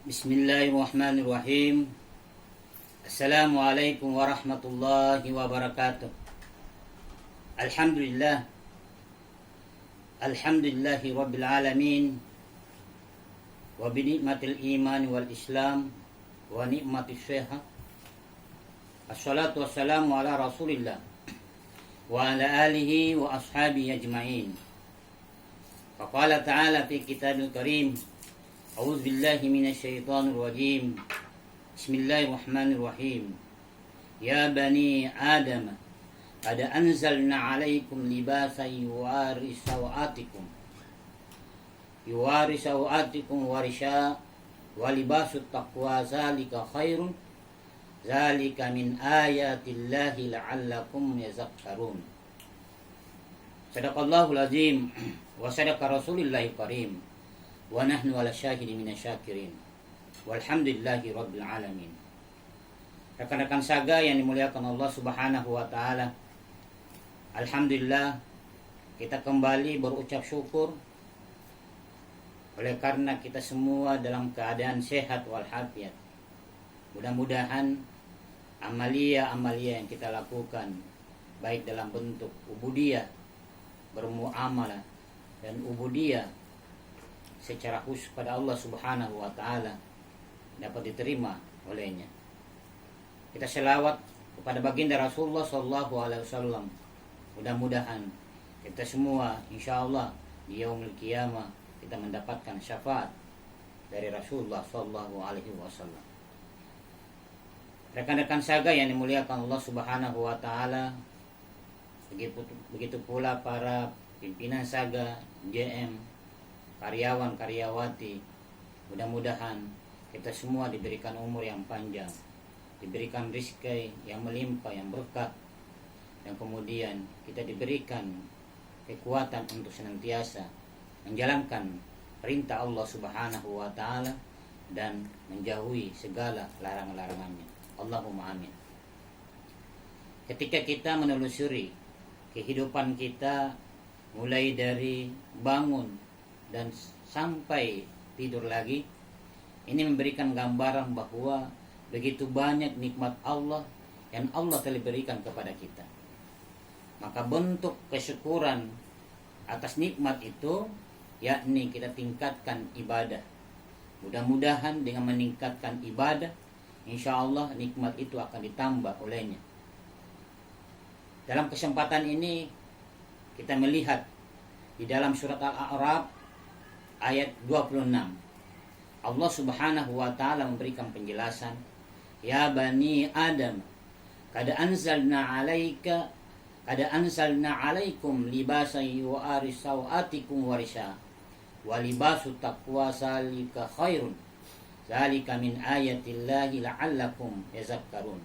Bismillahirrahmanirrahim. Assalamualaikum warahmatullahi wabarakatuh. Alhamdulillah. Alhamdulillahi rabbil alamin. Wa bi ni'matil iman wal islam wa ni'matis syihah. Assalatu wassalamu ala rasulillah wa ala alihi wa ashabihi ajma'in. Faqala ta'ala fi kitabil karim. A'udzu billahi minasy syaithanir rajim. Bismillahirrahmanirrahim. Ya bani Adam, qad anzalna 'alaikum libasan yuwari sawatikum. Yuwari sawatikum warisha wa libasut taqwa zalika khairun. Zalika min ayatillahi la'allakum yazakkarun. Sadaqallahul azim wa sadaqa rasulillahi karim. Wa nahnu ala syahidi minasyakirin. Walhamdulillahi rabbil alamin. Rekan-rekan saga yang dimuliakan Allah subhanahu wa ta'ala, alhamdulillah kita kembali berucap syukur oleh karena kita semua dalam keadaan sehat walafiat. Mudah-mudahan amalia-amalia yang kita lakukan, baik dalam bentuk ubudiyah, bermuamalah, dan ubudiyah secara khusus pada Allah subhanahu wa ta'ala, dapat diterima olehnya. Kita selawat kepada baginda Rasulullah sallallahu alaihi wasallam. Mudah-mudahan kita semua insyaallah di yaumil qiyamah kita mendapatkan syafaat dari Rasulullah sallallahu alaihi wasallam. Rekan-rekan saga yang dimuliakan Allah subhanahu wa ta'ala, begitu pula para pimpinan saga, JM, karyawan-karyawati, mudah-mudahan kita semua diberikan umur yang panjang, diberikan rezeki yang melimpah, yang berkah, dan kemudian kita diberikan kekuatan untuk senantiasa menjalankan perintah Allah subhanahu wa ta'ala dan menjauhi segala larangan-larangannya. Allahumma amin. Ketika kita menelusuri kehidupan kita, mulai dari bangun dan sampai tidur lagi, ini memberikan gambaran bahwa begitu banyak nikmat Allah yang Allah telah berikan kepada kita. Maka bentuk kesyukuran atas nikmat itu yakni kita tingkatkan ibadah. Mudah-mudahan dengan meningkatkan ibadah, insya Allah nikmat itu akan ditambah olehnya. Dalam kesempatan ini kita melihat di dalam surat Al-A'raf ayat 26, Allah subhanahu wa ta'ala memberikan penjelasan, Ya bani Adam, qad anzalna 'alaikum libasan yuwari sawatikum warisha wa libasut taqwa zalika khairun. Zalika min ayatillahi la'allakum yazakkarun.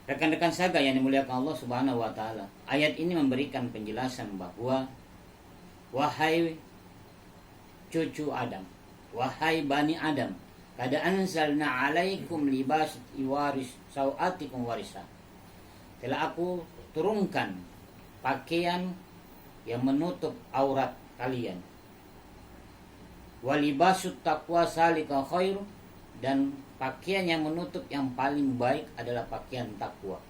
Rekan-rekan saga yang dimuliakan Allah subhanahu wa ta'ala, ayat ini memberikan penjelasan bahwa wahai cucu Adam, wahai bani Adam, qad anzalna 'alaikum libas iwaris sawatikum warisa. Telah aku turunkan pakaian yang menutup aurat kalian. Wa libasut taqwa zalika khair, dan pakaian yang menutup yang paling baik adalah pakaian takwa.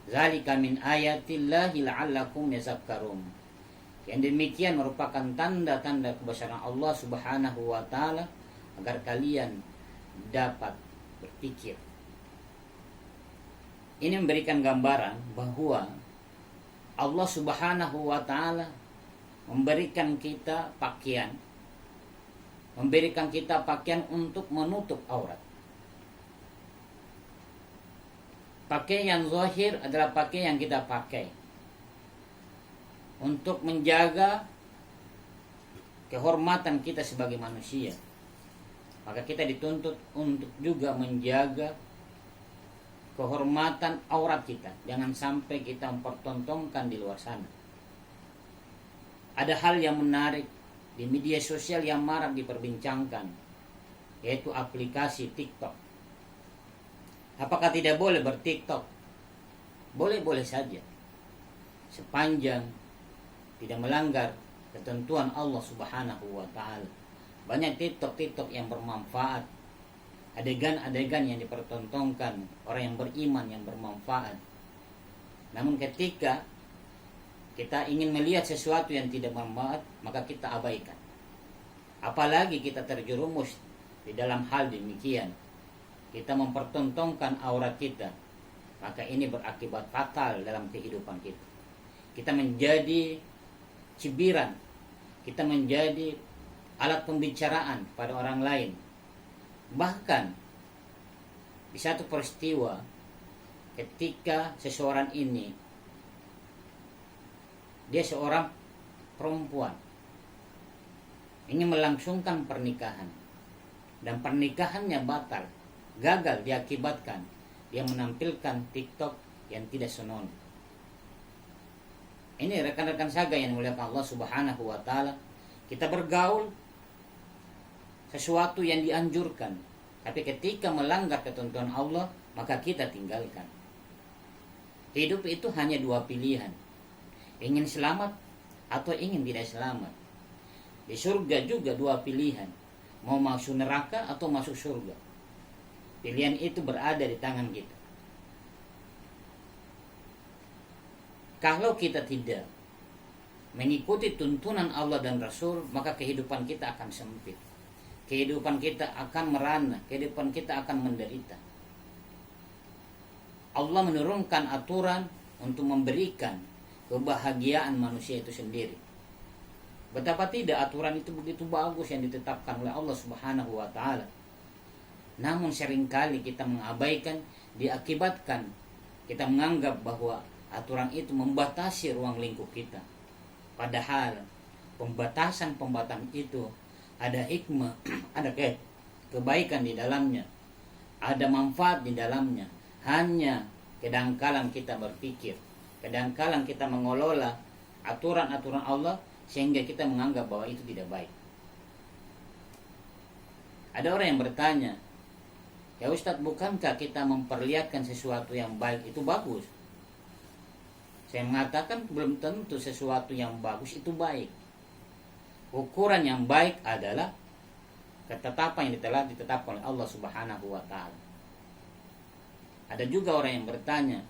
Zalika min ayatillahi la'allakum yazakkarun. Yang demikian merupakan tanda-tanda kebesaran Allah subhanahu wa ta'ala agar kalian dapat berpikir. Ini memberikan gambaran bahwa Allah subhanahu wa ta'ala memberikan kita pakaian, memberikan kita pakaian untuk menutup aurat. Pakaian yang zahir adalah pakaian yang kita pakai untuk menjaga kehormatan kita sebagai manusia. Maka kita dituntut untuk juga menjaga kehormatan aurat kita. Jangan sampai kita mempertontonkan di luar sana. Ada hal yang menarik di media sosial yang marak diperbincangkan, yaitu aplikasi TikTok. Apakah tidak boleh ber-TikTok? Boleh-boleh saja, sepanjang tidak melanggar ketentuan Allah subhanahu wa ta'ala. Banyak TikTok yang bermanfaat, adegan-adegan yang dipertontonkan orang yang beriman yang bermanfaat. Namun ketika kita ingin melihat sesuatu yang tidak bermanfaat, maka kita abaikan. Apalagi kita terjerumus di dalam hal demikian, kita mempertontonkan aurat kita, maka ini berakibat fatal dalam kehidupan kita. Kita menjadi cibiran, kita menjadi alat pembicaraan pada orang lain. Bahkan di satu peristiwa ketika seseorang ini, dia seorang perempuan, ingin melangsungkan pernikahan, dan pernikahannya batal, gagal diakibatkan dia menampilkan TikTok yang tidak senonoh. Ini rekan-rekan saga yang dimuliakan Allah Subhanahu wa taala, kita bergaul sesuatu yang dianjurkan, tapi ketika melanggar ketentuan Allah, maka kita tinggalkan. Hidup itu hanya dua pilihan, ingin selamat atau ingin tidak selamat. Di surga juga dua pilihan, mau masuk neraka atau masuk surga. Pilihan itu berada di tangan kita. Kalau kita tidak mengikuti tuntunan Allah dan Rasul, maka kehidupan kita akan sempit, kehidupan kita akan merana, kehidupan kita akan menderita. Allah menurunkan aturan untuk memberikan kebahagiaan manusia itu sendiri. Betapa tidak aturan itu begitu bagus yang ditetapkan oleh Allah Subhanahu wa taala. Namun seringkali kita mengabaikan, diakibatkan kita menganggap bahwa aturan itu membatasi ruang lingkup kita. Padahal pembatasan itu ada hikmah, ada kebaikan di dalamnya, ada manfaat di dalamnya. Hanya kedangkalan kita berpikir, kedangkalan kita mengelola aturan-aturan Allah, sehingga kita menganggap bahwa itu tidak baik. Ada orang yang bertanya, ya Ustadz, bukankah kita memperlihatkan sesuatu yang baik itu bagus? Saya mengatakan belum tentu sesuatu yang bagus itu baik. Ukuran yang baik adalah ketetapan yang telah ditetapkan oleh Allah Subhanahu wa taala. Ada juga orang yang bertanya,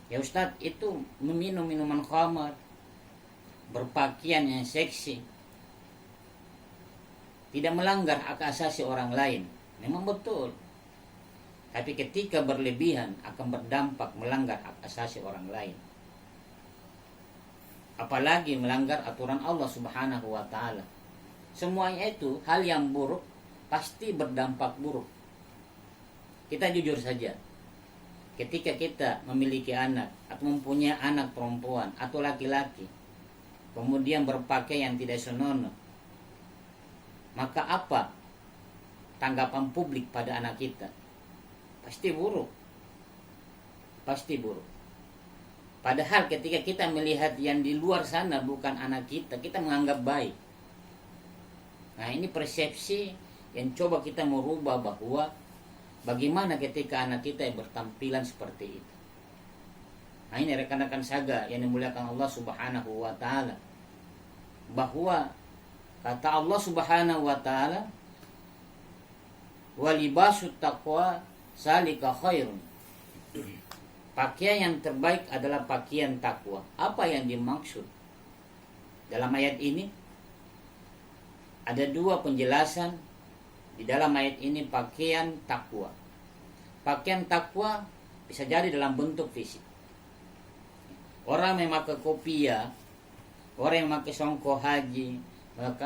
ya Ustadz, itu meminum minuman khamar, berpakaian yang seksi, tidak melanggar hak asasi orang lain. Memang betul. Tapi ketika berlebihan akan berdampak melanggar hak asasi orang lain. Apalagi melanggar aturan Allah Subhanahu wa taala. Semuanya itu hal yang buruk, pasti berdampak buruk. Kita jujur saja, ketika kita memiliki anak atau mempunyai anak perempuan atau laki-laki, kemudian berpakaian tidak senonoh, maka apa tanggapan publik pada anak kita? Pasti buruk. Pasti buruk. Padahal ketika kita melihat yang di luar sana bukan anak kita, kita menganggap baik. Nah, ini persepsi yang coba kita merubah, bahwa bagaimana ketika anak kita yang bertampilan seperti itu. Nah, ini rekan-rekan saga yang dimuliakan Allah Subhanahu wa taala, bahwa kata Allah Subhanahu wa taala, walibasut taqwa salika khairun. Pakaian yang terbaik adalah pakaian takwa. Apa yang dimaksud dalam ayat ini? Ada dua penjelasan di dalam ayat ini. Pakaian takwa, pakaian takwa bisa jadi dalam bentuk fisik. Orang yang memakai kopiah, orang yang memakai songkok haji,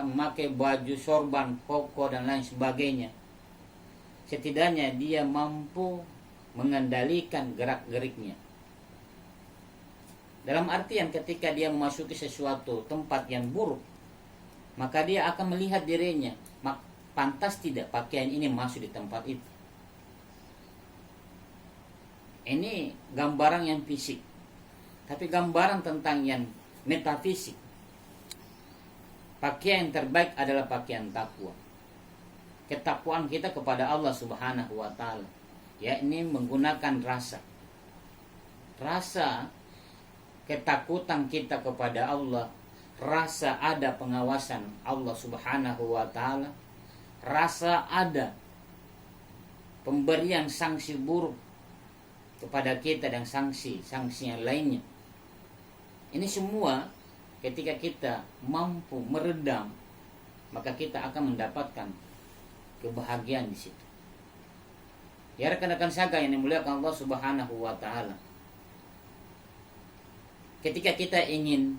memakai baju sorban, koko dan lain sebagainya, setidaknya dia mampu mengendalikan gerak-geriknya. Dalam artian ketika dia memasuki sesuatu tempat yang buruk, maka dia akan melihat dirinya, pantas tidak pakaian ini masuk di tempat itu. Ini gambaran yang fisik. Tapi gambaran tentang yang metafisik, pakaian yang terbaik adalah pakaian takwa. Ketakwaan kita kepada Allah Subhanahu wa taala, yakni menggunakan rasa ketakutan kita kepada Allah, rasa ada pengawasan Allah Subhanahu wa taala, rasa ada pemberian sanksi buruk kepada kita dan sanksi yang lainnya. Ini semua ketika kita mampu meredam, maka kita akan mendapatkan kebahagiaan di situ. Ya rekan-rekan saga yang dimuliakan Allah Subhanahu wa taala. Ketika kita ingin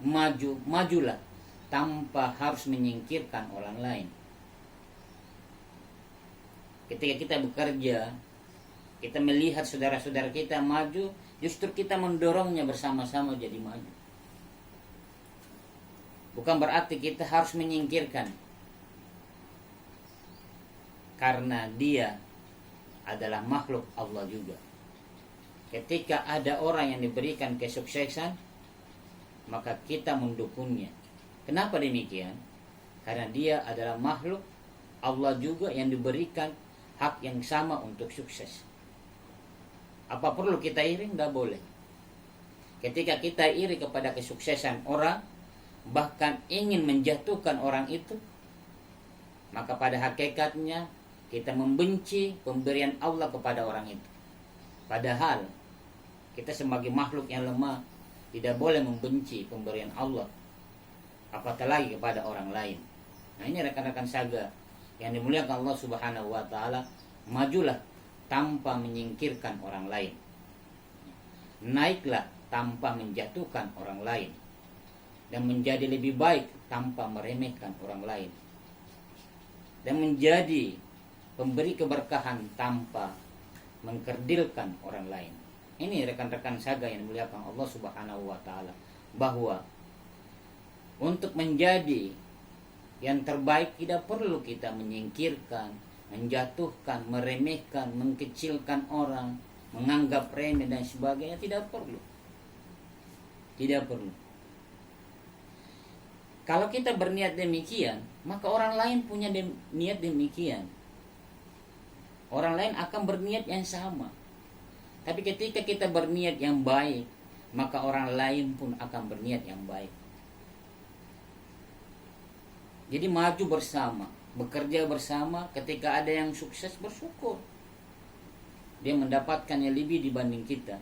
maju, majulah tanpa harus menyingkirkan orang lain. Ketika kita bekerja, kita melihat saudara-saudara kita maju, justru kita mendorongnya bersama-sama jadi maju. Bukan berarti kita harus menyingkirkan, karena dia adalah makhluk Allah juga. Ketika ada orang yang diberikan kesuksesan, maka kita mendukungnya. Kenapa demikian? Karena dia adalah makhluk Allah juga yang diberikan hak yang sama untuk sukses. Apa perlu kita iri? Tidak boleh. Ketika kita iri kepada kesuksesan orang, bahkan ingin menjatuhkan orang itu, maka pada hakikatnya kita membenci pemberian Allah kepada orang itu. Padahal kita sebagai makhluk yang lemah tidak boleh membenci pemberian Allah, apatah lagi kepada orang lain. Nah, ini rekan-rekan saga yang dimuliakan Allah Subhanahu wa taala, majulah tanpa menyingkirkan orang lain. Naiklah tanpa menjatuhkan orang lain, dan menjadi lebih baik tanpa meremehkan orang lain, dan menjadi pemberi keberkahan tanpa mengkerdilkan orang lain. Ini rekan-rekan saga yang dimuliakan Allah Subhanahu wa taala, bahwa untuk menjadi yang terbaik tidak perlu kita menyingkirkan, menjatuhkan, meremehkan, mengkecilkan orang, menganggap remeh dan sebagainya. Tidak perlu. Tidak perlu. Kalau kita berniat demikian, maka orang lain punya niat demikian. Orang lain akan berniat yang sama. Tapi ketika kita berniat yang baik, maka orang lain pun akan berniat yang baik. Jadi maju bersama, bekerja bersama. Ketika ada yang sukses, bersyukur. Dia mendapatkan yang lebih dibanding kita.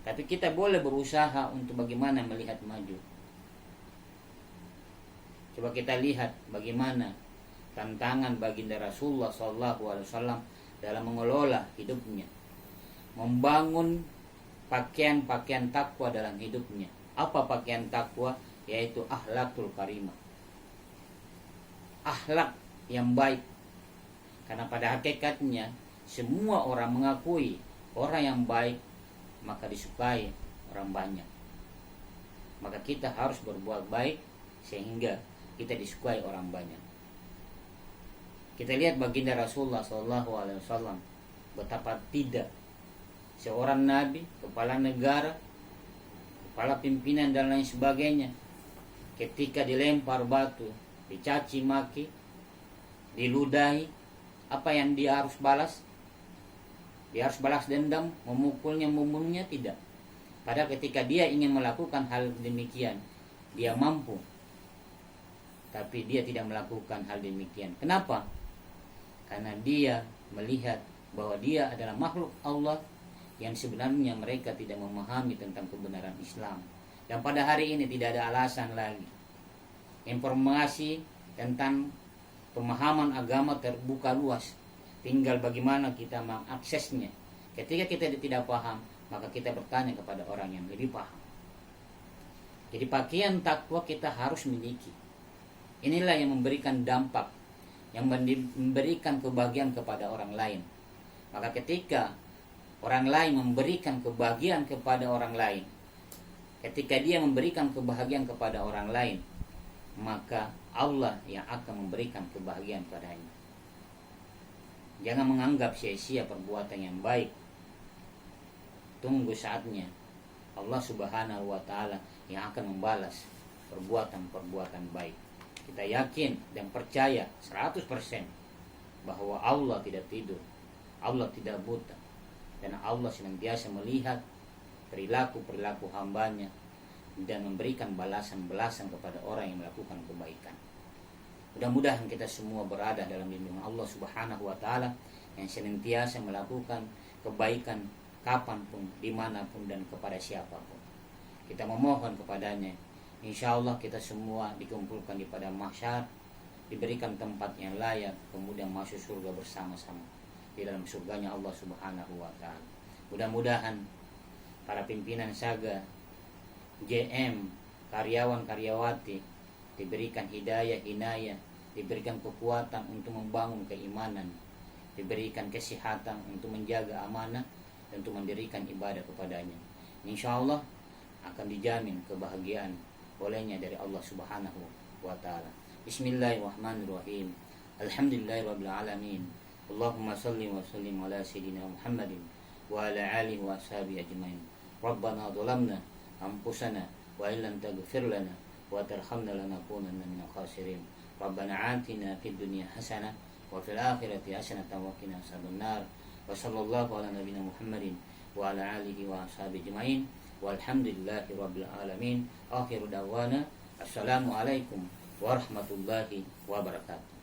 Tapi kita boleh berusaha untuk bagaimana melihat maju. Coba kita lihat bagaimana tantangan baginda Rasulullah SAW dalam mengelola hidupnya, membangun pakaian-pakaian takwa dalam hidupnya. Apa pakaian takwa? Yaitu akhlakul karimah, akhlak yang baik. Karena pada hakikatnya semua orang mengakui orang yang baik, maka disukai orang banyak. Maka kita harus berbuat baik sehingga kita disukai orang banyak. Kita lihat baginda Rasulullah SAW, betapa tidak seorang nabi, kepala negara, kepala pimpinan dan lain sebagainya, ketika dilempar batu, dicaci maki, diludahi, apa yang dia harus balas? Dia harus balas dendam, memukulnya, membunuhnya? Tidak. Padahal ketika dia ingin melakukan hal demikian, dia mampu. Tapi dia tidak melakukan hal demikian. Kenapa? Karena dia melihat bahwa dia adalah makhluk Allah yang sebenarnya mereka tidak memahami tentang kebenaran Islam. Dan pada hari ini tidak ada alasan lagi. Informasi tentang pemahaman agama terbuka luas. Tinggal bagaimana kita mengaksesnya. Ketika kita tidak paham, maka kita bertanya kepada orang yang lebih paham. Jadi pakaian takwa kita harus miliki. Inilah yang memberikan dampak, yang memberikan kebahagiaan kepada orang lain. Maka ketika orang lain memberikan kebahagiaan kepada orang lain, ketika dia memberikan kebahagiaan kepada orang lain, maka Allah yang akan memberikan kebahagiaan padanya. Jangan menganggap sia-sia perbuatan yang baik. Tunggu saatnya Allah Subhanahu wa taala yang akan membalas perbuatan-perbuatan baik. Kita yakin dan percaya 100% bahwa Allah tidak tidur, Allah tidak buta, dan Allah senantiasa melihat perilaku-perilaku hambanya, dan memberikan balasan-balasan kepada orang yang melakukan kebaikan. Mudah-mudahan kita semua berada dalam lindungan Allah Subhanahu wa Ta'ala, yang senantiasa melakukan kebaikan kapanpun, dimanapun, dan kepada siapapun. Kita memohon kepadanya, insya Allah kita semua dikumpulkan di pada mahsyar, diberikan tempat yang layak, kemudian masuk surga bersama-sama di dalam surganya Allah Subhanahu wa Ta'ala. Mudah-mudahan para pimpinan Saga, JM, karyawan-karyawati diberikan hidayah, inayah, diberikan kekuatan untuk membangun keimanan, diberikan kesehatan untuk menjaga amanah dan untuk mendirikan ibadah kepadanya. Insya Allah akan dijamin kebahagiaan olehnya dari Allah Subhanahu wa Ta'ala. Bismillahirrahmanirrahim. Alhamdulillahirabbil alamin. Allahumma shalli wa sallim ala sayyidina Muhammadin wa ala alihi wa ashabihi ajmain. Rabbana dhalamna anfusana wa illam taghfir lana wa tarhamna lanakunanna minal khasirin. Rabbana atina fid dunya hasanah wa fil akhirati hasanatan wa qina adzabannar. Wa sallallahu ala nabiyyina Muhammadin wa ala alihi wa ashabihi ajmain. Walhamdulillahi rabbil alamin. Akhiru da'wana assalamu alaikum warahmatullahi wabarakatuh.